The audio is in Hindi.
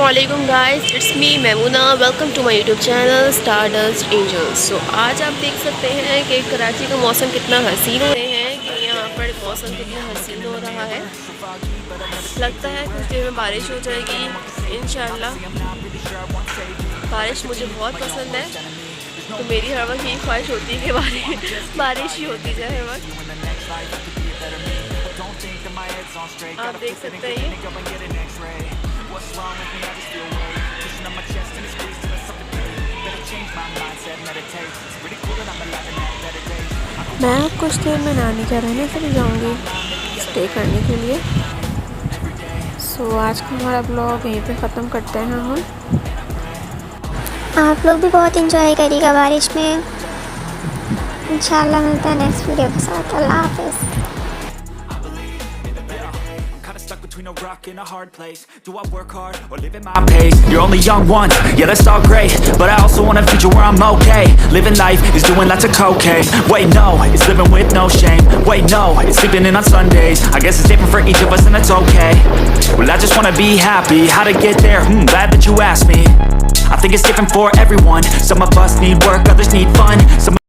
अस्सलामुअलैकुम guys, it's me Maimuna. Welcome to my YouTube channel Stardust Angels. So आज आप देख सकते हैं कि कराची का मौसम कितना हसीन हो रहे हैं कि यहाँ पर मौसम कितना हसीन हो रहा है। लगता है कुछ देर में बारिश हो जाएगी इंशाल्लाह। बारिश मुझे बहुत पसंद है, तो मेरी हर वक्त यही ख्वाहिश होती है कि बारिश ही होती जाए हर वक्त। आप देख सकते हैं मैं अब कुछ देर में नानी के रहने चली जाऊंगी स्टे करने के लिए। सो आज का हमारा ब्लॉग यहीं पे ख़त्म करते हैं हम। आप लोग भी बहुत इंजॉय करिएगा बारिश में। इंशाल्लाह मिलता है नेक्स्ट वीडियो के साथ। अल्लाह हाफिज़। Stuck between a rock and a hard place. Do I work hard or live at my pace? You're only young once, yeah that's all great, but I also want a future where I'm okay. Living life is doing lots of cocaine. Wait no, it's living with no shame. Wait no, it's sleeping in on Sundays. I guess it's different for each of us and that's okay. Well I just wanna be happy. How to get there? Glad that you asked me. I think it's different for everyone. Some of us need work, others need fun. Some